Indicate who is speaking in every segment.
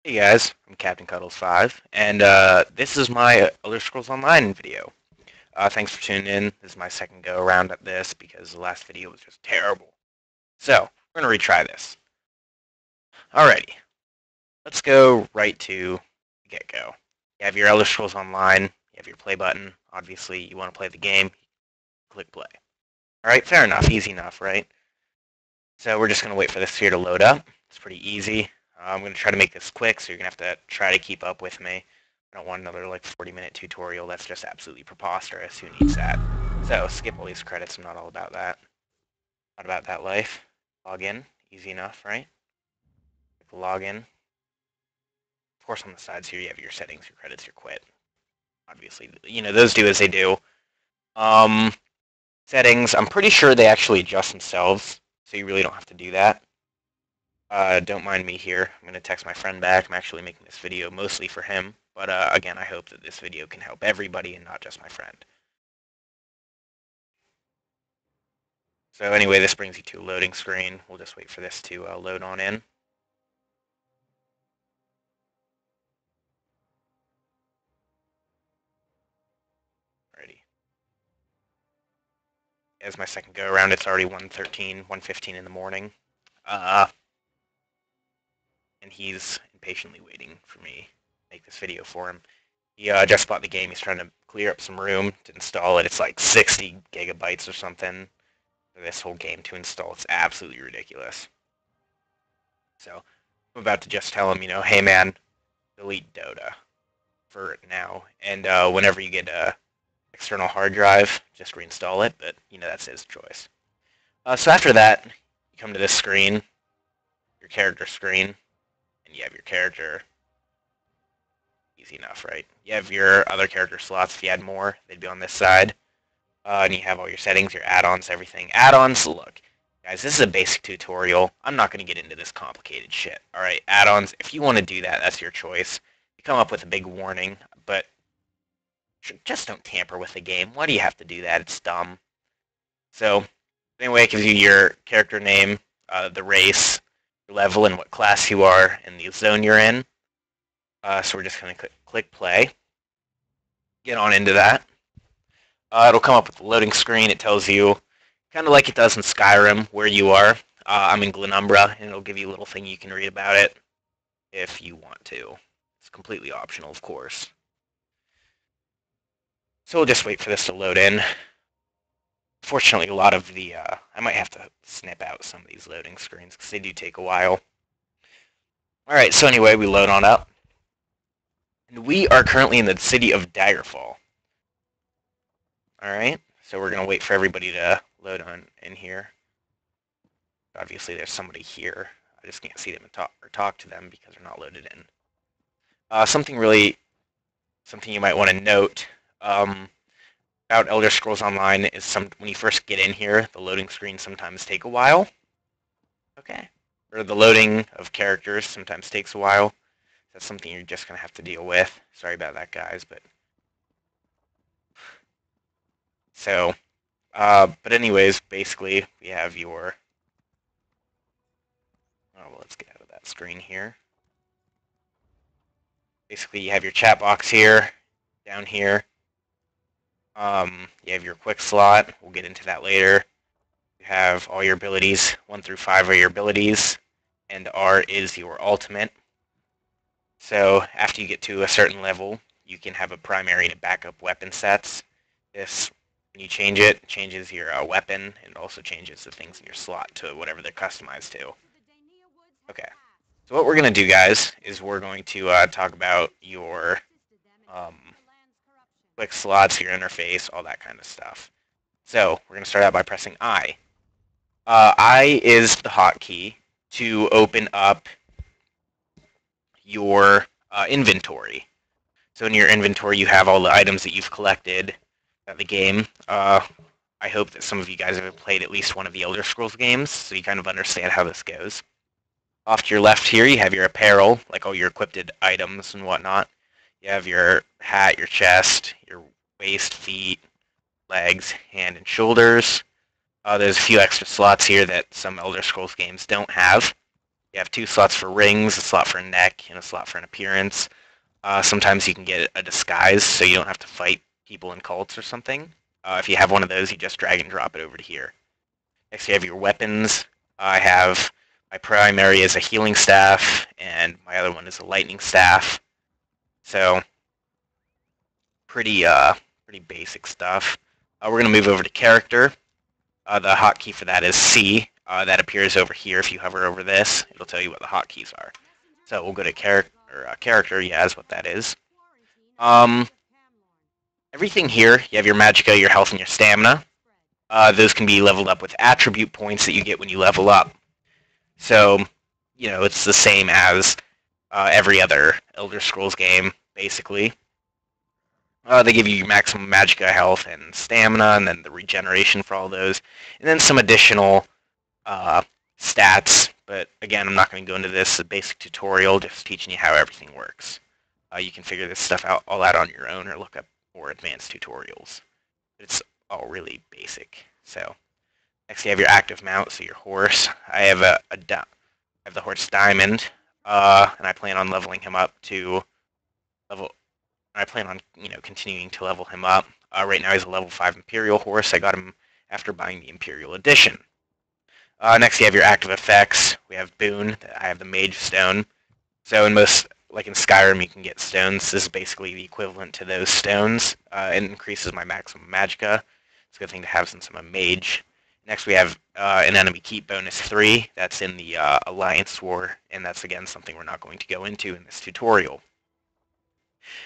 Speaker 1: Hey guys, I'm captaincuddles 5, and this is my Elder Scrolls Online video. Thanks for tuning in. This is my second go around at this because the last video was just terrible. So, we're going to retry this. Alrighty, let's go right to the get-go. You have your Elder Scrolls Online, you have your play button. Obviously, you want to play the game, click play. Alright, fair enough, easy enough, right? So we're just going to wait for this here to load up. It's pretty easy. I'm going to try to make this quick, so you're going to have to try to keep up with me. I don't want another 40-minute tutorial. That's just absolutely preposterous. Who needs that? So skip all these credits. I'm not all about that. Not about that life. Log in. Easy enough, right? Log in. Of course, on the sides here, you have your settings, your credits, your quit. Obviously, those do as they do. Settings, I'm pretty sure they actually adjust themselves, so you really don't have to do that. Don't mind me here. I'm going to text my friend back. I'm actually making this video mostly for him. But again, I hope that this video can help everybody and not just my friend. So anyway, this brings you to a loading screen. We'll just wait for this to load on in. Alrighty. As my second go around, it's already 1:13, 1:15 in the morning. And he's impatiently waiting for me to make this video for him. He just bought the game. He's trying to clear up some room to install it. It's like 60 gigabytes or something for this whole game to install. It's absolutely ridiculous. So I'm about to just tell him, hey man, delete Dota for now. And whenever you get a external hard drive, just reinstall it. But, that's his choice. So after that, you come to this screen, your character screen, and you have your character. Easy enough, right? You have your other character slots. If you had more, they'd be on this side. And you have all your settings, your add-ons, everything. Add-ons, look, guys, this is a basic tutorial. I'm not going to get into this complicated shit. All right, add-ons, if you want to do that, that's your choice. You come up with a big warning, but just don't tamper with the game. Why do you have to do that? It's dumb. So, anyway, it gives you your character name, the race, your level, and what class you are, and the zone you're in. So we're just going to click play. Get on into that. It'll come up with the loading screen. It tells you, kind of like it does in Skyrim, where you are. I'm in Glenumbra, and it'll give you a little thing you can read about it if you want to. It's completely optional, of course. So we'll just wait for this to load in. Fortunately, a lot of the... I might have to snip out some of these loading screens, because they do take a while. Alright, so anyway, we load on up. And we are currently in the city of Daggerfall. Alright, so we're going to wait for everybody to load on in here. Obviously, there's somebody here. I just can't see them or talk to them because they're not loaded in. Something you might want to note about Elder Scrolls Online is when you first get in here, the loading screens sometimes take a while. Okay. Or the loading of characters sometimes takes a while. That's something you're just going to have to deal with. Sorry about that, guys, but... So, but anyways, basically, we have your... Oh, well, let's get out of that screen here. Basically, you have your chat box here, down here. You have your quick slot. We'll get into that later. You have all your abilities. 1 through 5 are your abilities, and R is your ultimate. So after you get to a certain level, you can have a primary and a backup weapon sets. This, when you change it, changes your weapon, and also changes the things in your slot to whatever they're customized to. Okay, so what we're going to do, guys, is we're going to talk about your quick slots, your interface, all that kind of stuff. So we're going to start out by pressing I. I is the hotkey to open up your inventory. So in your inventory, you have all the items that you've collected at the game. I hope that some of you guys have played at least one of the Elder Scrolls games, so you kind of understand how this goes. Off to your left here, you have your apparel, like all your equipped items and whatnot. You have your hat, your chest, your waist, feet, legs, hand, and shoulders. There's a few extra slots here that some Elder Scrolls games don't have. You have 2 slots for rings, a slot for neck, and a slot for an appearance. Sometimes you can get a disguise, so you don't have to fight people in cults or something. If you have one of those, you just drag and drop it over to here. Next, you have your weapons. I have my primary is a healing staff, and my other one is a lightning staff. So, pretty basic stuff. We're gonna move over to character. The hotkey for that is C. That appears over here. If you hover over this, it'll tell you what the hotkeys are. So we'll go to character. Yeah, is what that is. Everything here, you have your magicka, your health, and your stamina. Those can be leveled up with attribute points that you get when you level up. So, it's the same as every other Elder Scrolls game, basically. They give you maximum magicka, health, and stamina, and then the regeneration for all those. And then some additional stats, but again, I'm not going to go into this. It's a basic tutorial, just teaching you how everything works. You can figure this stuff all out on your own or look up more advanced tutorials. It's all really basic. So next you have your active mount, so your horse. I have the horse Diamond, and I plan on leveling him up to level. I plan on continuing to level him up. Right now he's a level 5 Imperial horse. I got him after buying the Imperial Edition. Next you have your active effects. We have Boon. I have the Mage Stone. So in most, like in Skyrim, you can get stones. This is basically the equivalent to those stones. It increases my maximum magicka. It's a good thing to have since I'm a mage. Next we have an enemy keep bonus 3. That's in the Alliance War, and that's again something we're not going to go into in this tutorial.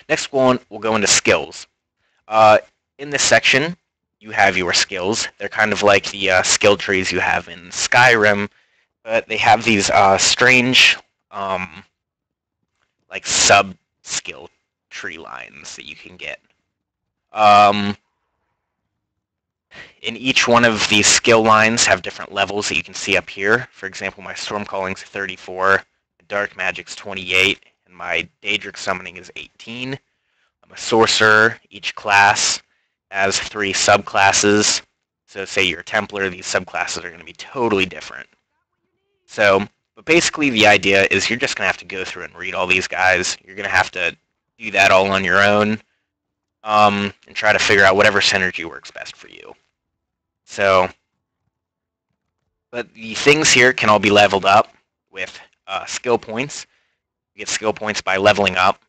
Speaker 1: Next we'll go into skills. In this section, you have your skills. They're kind of like the skill trees you have in Skyrim, but they have these strange like sub-skill tree lines that you can get. In each one of these skill lines have different levels that you can see up here. For example, my Stormcalling's 34, Dark Magic's 28, and my Daedric Summoning is 18. I'm a Sorcerer. Each class has 3 subclasses. So say you're a Templar, these subclasses are going to be totally different. So, but basically the idea is you're just going to have to go through and read all these guys. You're going to have to do that all on your own, and try to figure out whatever synergy works best for you. So, but the things here can all be leveled up with skill points. You get skill points by leveling up,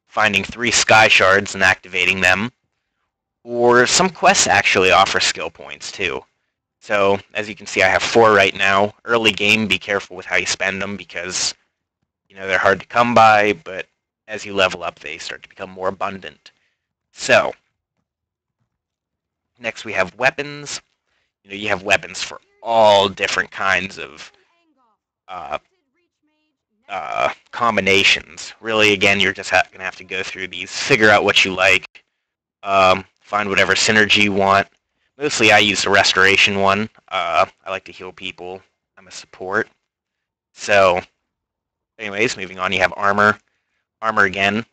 Speaker 1: finding 3 sky shards and activating them, or some quests actually offer skill points too. So, as you can see, I have 4 right now. Early game, be careful with how you spend them because, they're hard to come by, but as you level up, they start to become more abundant. So, next we have weapons. You have weapons for all different kinds of combinations. Really, again, you're just going to have to go through these, figure out what you like, find whatever synergy you want. Mostly I use the restoration one. I like to heal people. I'm a support. So, anyways, moving on, you have armor. Armor again.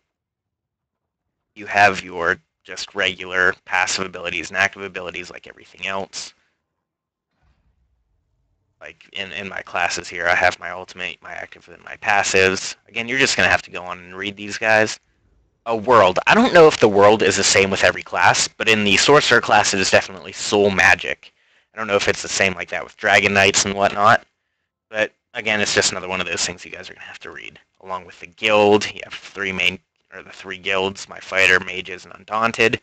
Speaker 1: You have your just regular passive abilities and active abilities like everything else. Like in my classes here, I have my ultimate, my active, and my passives. Again, you're just going to have to go on and read these guys. A world. I don't know if the world is the same with every class, but in the Sorcerer class it is definitely soul magic. I don't know if it's the same like that with Dragon Knights and whatnot, but again, it's just another one of those things you guys are going to have to read. Along with the guild, you have the 3 guilds, my fighter, mages, and undaunted.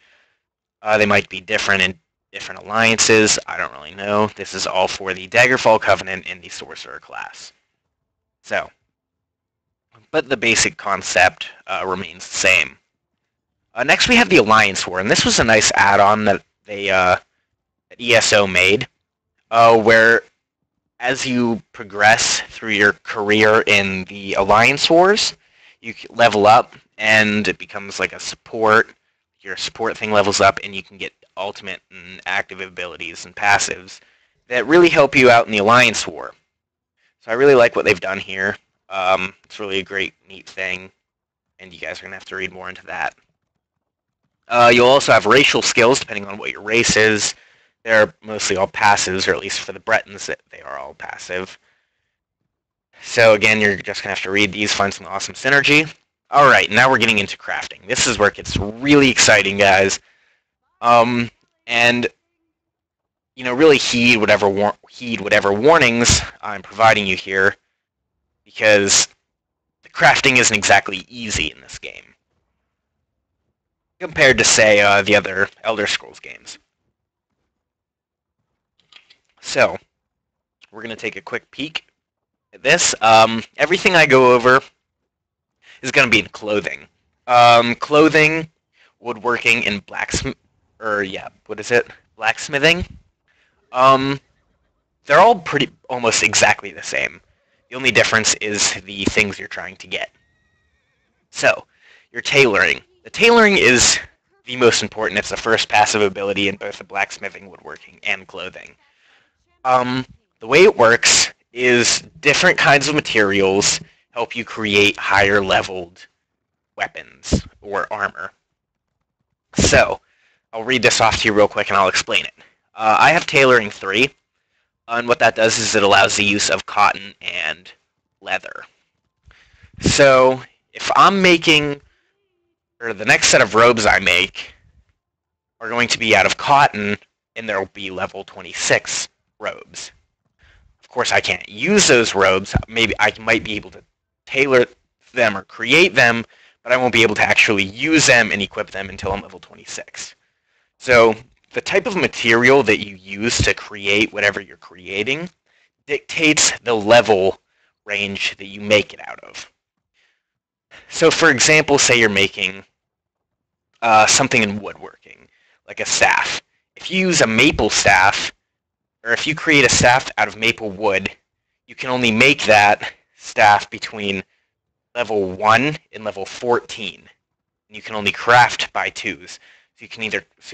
Speaker 1: They might be different in different alliances, I don't really know. This is all for the Daggerfall Covenant in the Sorcerer class. So, but the basic concept remains the same. Next we have the Alliance War, and this was a nice add-on that that ESO made, where as you progress through your career in the Alliance Wars, you level up, and it becomes like a support. Your support thing levels up, and you can get ultimate and active abilities and passives that really help you out in the Alliance War. So I really like what they've done here. It's really a great, neat thing, and you guys are going to have to read more into that. You'll also have racial skills, depending on what your race is. They're mostly all passives, or at least for the Bretons, they are all passive. So again, you're just going to have to read these, find some awesome synergy. Alright, now we're getting into crafting. This is where it gets really exciting, guys. And, you know, really heed whatever warnings I'm providing you here, because the crafting isn't exactly easy in this game, compared to, say, the other Elder Scrolls games. So, we're going to take a quick peek at this. Everything I go over is going to be in clothing. Clothing, woodworking, and blacksmithing. They're all almost exactly the same. The only difference is the things you're trying to get. So, your tailoring. The tailoring is the most important. It's the first passive ability in both the blacksmithing, woodworking, and clothing. The way it works is different kinds of materials help you create higher leveled weapons or armor. So, I'll read this off to you real quick and I'll explain it. I have tailoring 3, and what that does is it allows the use of cotton and leather. So, if I'm making, or the next set of robes I make are going to be out of cotton, and there will be level 26 robes. Of course, I can't use those robes. Maybe I might be able to tailor them or create them, but I won't be able to actually use them and equip them until I'm level 26. So the type of material that you use to create whatever you're creating dictates the level range that you make it out of. So for example, say you're making something in woodworking, like a staff. If you use a maple staff, or if you create a staff out of maple wood, you can only make that staff between level 1 and level 14. And you can only craft by 2s. So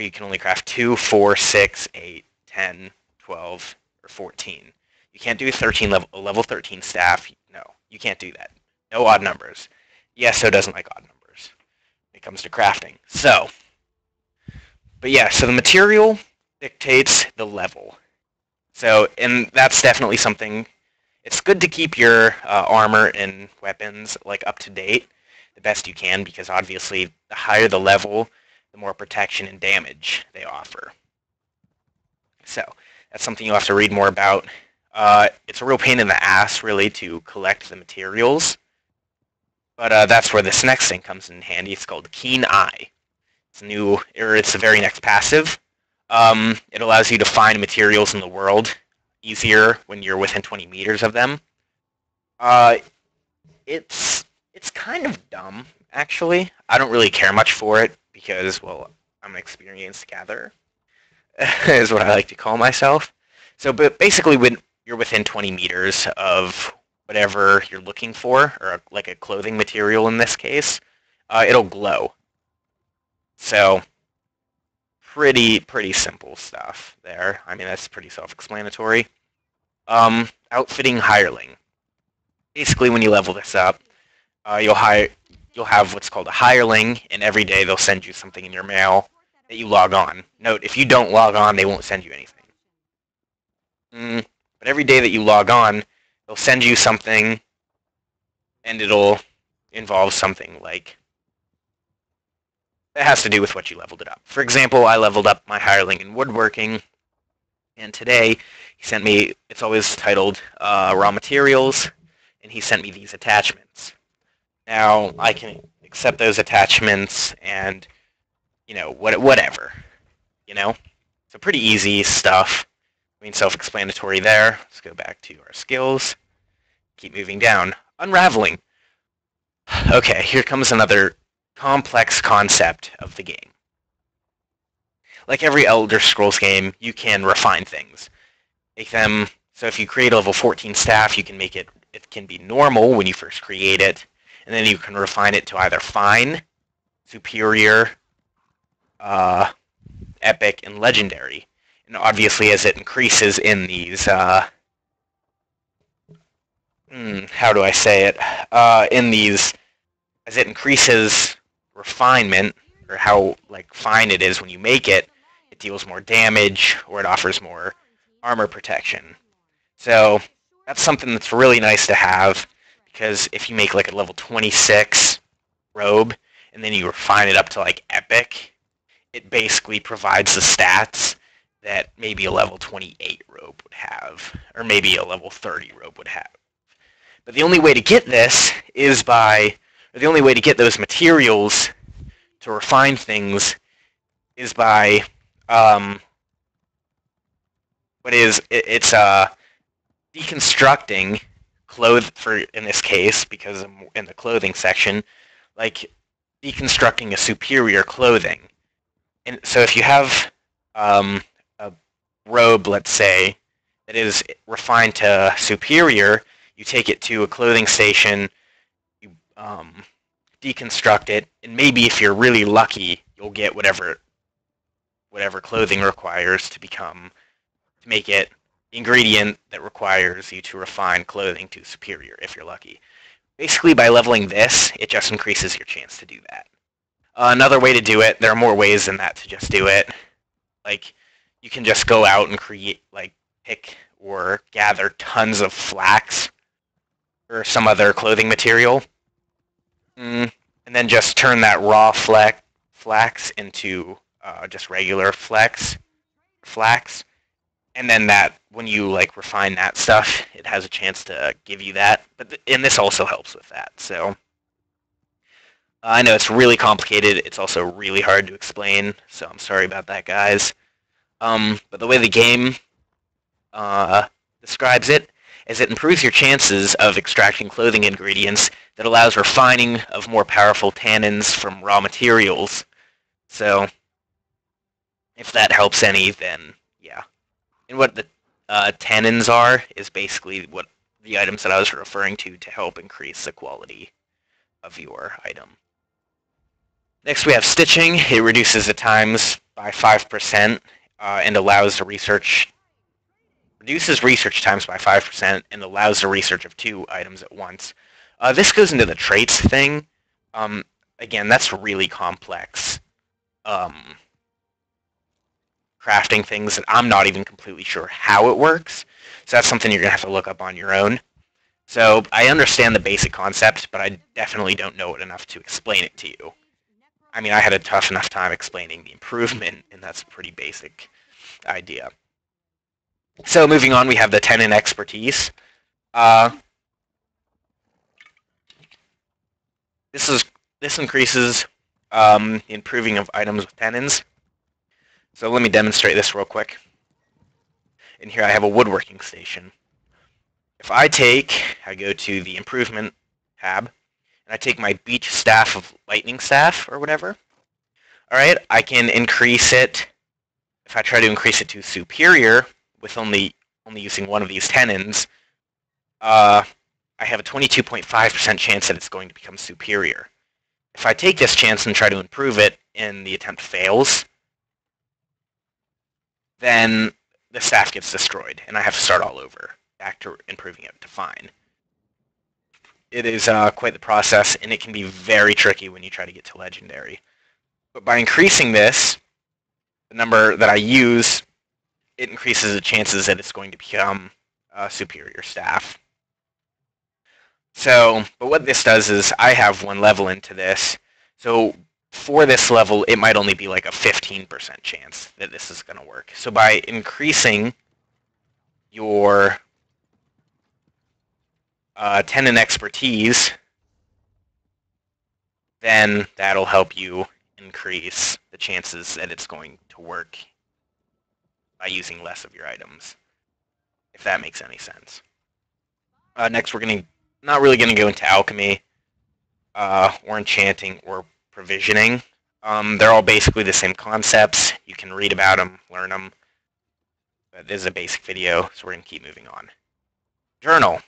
Speaker 1: you can only craft 2, 4, 6, 8, 10, 12, or 14. You can't do a level 13 staff. No, you can't do that. No odd numbers. ESO doesn't like odd numbers when it comes to crafting. So, but yeah, so the material dictates the level. So, and that's definitely something. It's good to keep your armor and weapons like up to date the best you can, because obviously the higher the level, the more protection and damage they offer. So that's something you'll have to read more about. It's a real pain in the ass, really, to collect the materials. But that's where this next thing comes in handy. It's called Keen Eye. It's the very next passive. It allows you to find materials in the world easier when you're within 20 meters of them. It's kind of dumb, actually. I don't really care much for it because, well, I'm an experienced gatherer, is what I like to call myself. So, but basically, when you're within 20 meters of whatever you're looking for, or like a clothing material in this case, it'll glow. So, pretty simple stuff there. I mean, that's pretty self-explanatory. Outfitting hireling. Basically, when you level this up, you'll have what's called a hireling, and every day they'll send you something in your mail that you log on. Note, if you don't log on, they won't send you anything. But every day that you log on, they'll send you something, and it'll involve something like that has to do with what you leveled it up. For example, I leveled up my hireling in woodworking, and today he sent me, it's always titled raw materials, and he sent me these attachments. Now, I can accept those attachments and, you know, whatever, you know? So pretty easy stuff. I mean, self-explanatory there. Let's go back to our skills. Keep moving down. Unraveling. Okay, here comes another complex concept of the game. Like every Elder Scrolls game, you can refine things. Make them, so if you create a level 14 staff, you can make it can be normal when you first create it, and then you can refine it to either fine, superior, epic, and legendary. And obviously, as it increases in these, how do I say it? As it increases refinement, or how fine it is when you make it, it deals more damage, or it offers more armor protection. So that's something that's really nice to have, because if you make like a level 26 robe, and then you refine it up to like epic, it basically provides the stats that maybe a level 28 robe would have, or maybe a level 30 robe would have. But the only way to get this is by, or the only way to get those materials to refine things is by, it's deconstructing for in this case, because I'm in the clothing section, like deconstructing a superior clothing. And so if you have a robe, let's say, that is refined to superior, you take it to a clothing station, you deconstruct it, and maybe if you're really lucky, you'll get whatever clothing requires to make it the ingredient that requires you to refine clothing to superior, if you're lucky. Basically, by leveling this, it just increases your chance to do that. Another way to do it, there are more ways than that to just do it. Like, you can just go out and pick or gather tons of flax or some other clothing material, and then just turn that raw flax into just regular flax, and then that when you refine that stuff, it has a chance to give you that. And this also helps with that. So I know it's really complicated. It's also really hard to explain. So I'm sorry about that, guys. But the way the game describes it is it improves your chances of extracting clothing ingredients that allows refining of more powerful tannins from raw materials. So if that helps any, then yeah. And what the tannins are is basically what the items that I was referring to help increase the quality of your item. Next, we have stitching. It reduces the times by 5% and allows the reduces research times by 5% and allows the research of 2 items at once. This goes into the traits thing. Again, that's really complex crafting things that I'm not even completely sure how it works. So that's something you're going to have to look up on your own. So I understand the basic concept, but I definitely don't know it enough to explain it to you. I mean, I had a tough enough time explaining the improvement, and that's a pretty basic idea. So moving on, we have the tannin expertise. This increases the improving of items with tannins. So let me demonstrate this real quick. And here I have a woodworking station. If I go to the improvement tab, and I take my beach staff of lightning staff or whatever, all right, I can increase it. If I try to increase it to superior with only using one of these tannins, I have a 22.5% chance that it's going to become superior. If I take this chance and try to improve it and the attempt fails, then the staff gets destroyed, and I have to start all over, back to improving it to fine. It is quite the process, and it can be very tricky when you try to get to legendary. But by increasing this, the number that I use, it increases the chances that it's going to become superior staff. So, but what this does is I have 1 level into this. So for this level, it might only be like a 15% chance that this is going to work. So by increasing your tannin expertise, then that'll help you increase the chances that it's going to work by using less of your items, if that makes any sense. Next, we're not really going to go into alchemy or enchanting or provisioning. They're all basically the same concepts. You can read about them, learn them. But this is a basic video, so we're going to keep moving on. Journal.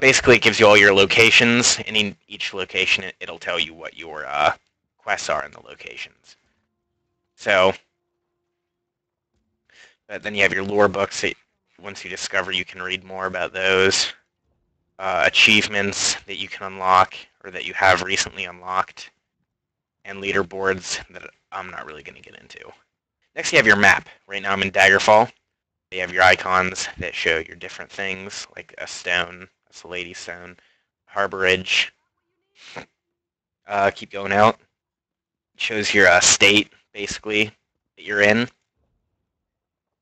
Speaker 1: Basically, it gives you all your locations, and in each location, it'll tell you what your quests are in the locations. So, but then you have your lore books that once you discover, you can read more about those. Achievements that you can unlock, or that you have recently unlocked, and leaderboards that I'm not really going to get into. Next, you have your map. Right now, I'm in Daggerfall. You have your icons that show your different things, like a stone, that's a lady stone, harborage. Keep going out. It shows your state, basically, that you're in.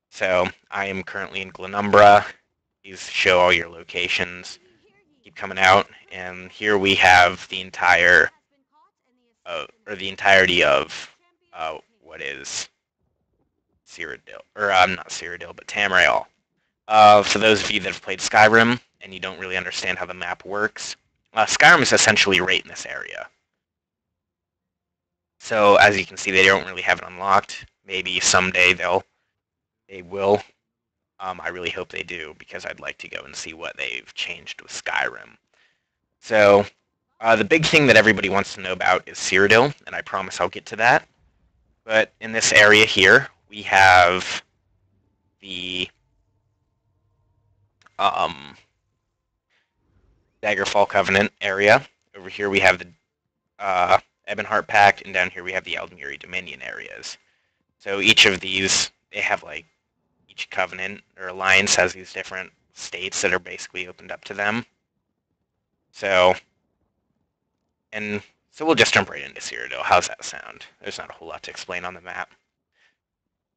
Speaker 1: So I am currently in Glenumbra. These show all your locations. Keep coming out, and here we have the entire, or the entirety of what is Cyrodiil, or not Cyrodiil, but Tamriel. For those of you that have played Skyrim and you don't really understand how the map works, Skyrim is essentially right in this area. So as you can see, they don't really have it unlocked. Maybe someday they will. I really hope they do, because I'd like to go and see what they've changed with Skyrim. So the big thing that everybody wants to know about is Cyrodiil, and I promise I'll get to that. But in this area here, we have the Daggerfall Covenant area. Over here we have the Ebonheart Pact, and down here we have the Aldmeri Dominion areas. So each of these, they have like, each covenant or alliance has these different states that are basically opened up to them. So we'll just jump right into Cyrodiil. How's that sound? There's not a whole lot to explain on the map.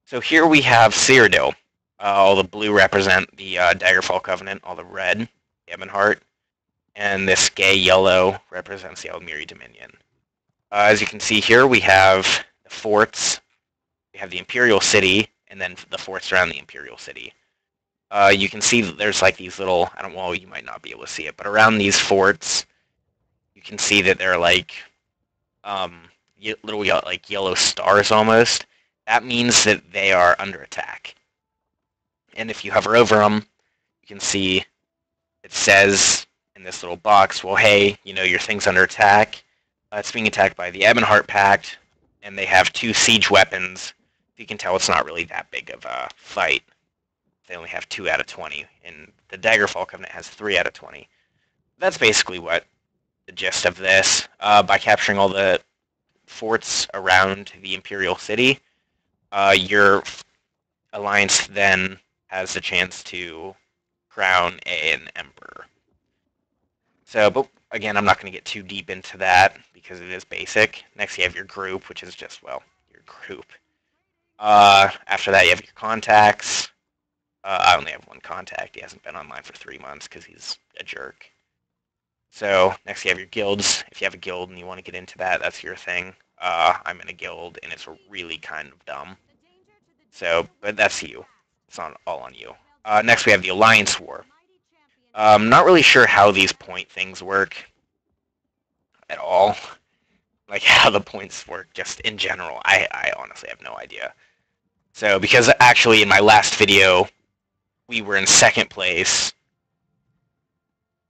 Speaker 1: So here we have Cyrodiil. All the blue represent the Daggerfall Covenant, all the red, the Ebonheart, and this gay yellow represents the Aldmeri Dominion. As you can see here, we have the forts, we have the Imperial City, and then the forts around the Imperial City. You can see that there's like these little, well, you might not be able to see it, but around these forts, you can see that they're like little like yellow stars almost. That means that they are under attack. And if you hover over them, you can see it says in this little box, well, hey, your thing's under attack. It's being attacked by the Ebonheart Pact, and they have 2 siege weapons. You can tell it's not really that big of a fight. They only have 2 out of 20, and the Daggerfall Covenant has 3 out of 20. That's basically what the gist of this. By capturing all the forts around the Imperial City, your alliance then has the chance to crown an emperor. So, but again, I'm not going to get too deep into that because it is basic. Next, you have your group, which is just, well, your group. After that, you have your contacts. I only have one contact. He hasn't been online for 3 months because he's a jerk. So next, you have your guilds. If you have a guild and you want to get into that, that's your thing. I'm in a guild, and it's really kind of dumb. So, but that's you. It's not all on you. Next, we have the Alliance War. I'm not really sure how these point things work at all. Like, how the points work just in general. I honestly have no idea. So, because actually in my last video, we were in 2nd place,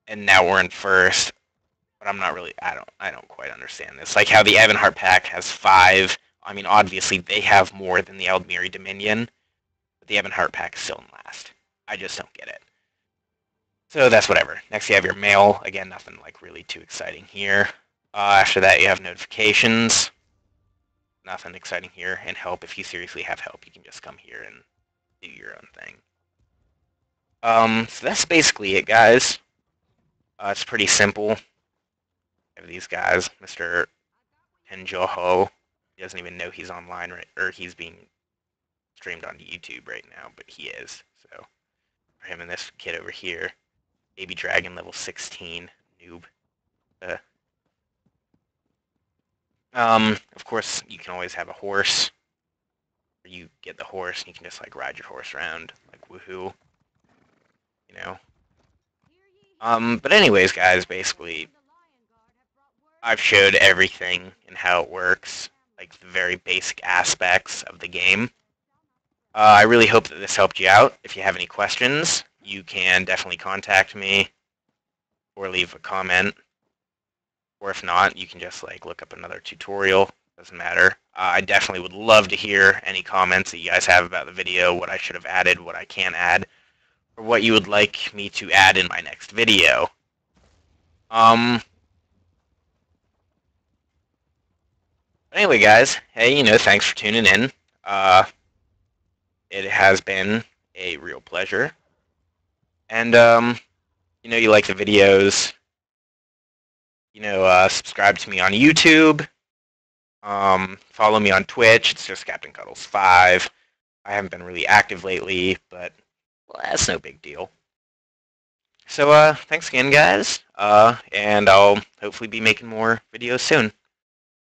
Speaker 1: and now we're in 1st. But I'm not really, I don't quite understand this. Like how the Ebonheart Pact has 5. I mean, obviously they have more than the Aldmeri Dominion, but the Ebonheart Pact is still in last. I just don't get it. So that's whatever. Next you have your mail. Again, nothing like really too exciting here. After that you have notifications. Nothing exciting here. And help. If you seriously have help, you can just come here and do your own thing. So that's basically it, guys. It's pretty simple. You have these guys, Mr. Tenjoho. He doesn't even know he's online, right, or he's being streamed on YouTube right now, but he is. So for him and this kid over here, Baby Dragon level 16, noob. Of course, you can always have a horse. You get the horse, and you can just like ride your horse around, like woohoo. But anyways, guys, basically, I've showed everything and how it works, like the very basic aspects of the game. I really hope that this helped you out. If you have any questions, you can definitely contact me or leave a comment. Or if not, you can just like look up another tutorial. Doesn't matter. I definitely would love to hear any comments that you guys have about the video, what I should have added, what I can add, or what you would like me to add in my next video. Anyway, guys, hey, thanks for tuning in. It has been a real pleasure. And, you like the videos, subscribe to me on YouTube. Follow me on Twitch. It's just captaincuddles5. I haven't been really active lately, but well, that's no big deal. So, thanks again, guys. And I'll hopefully be making more videos soon.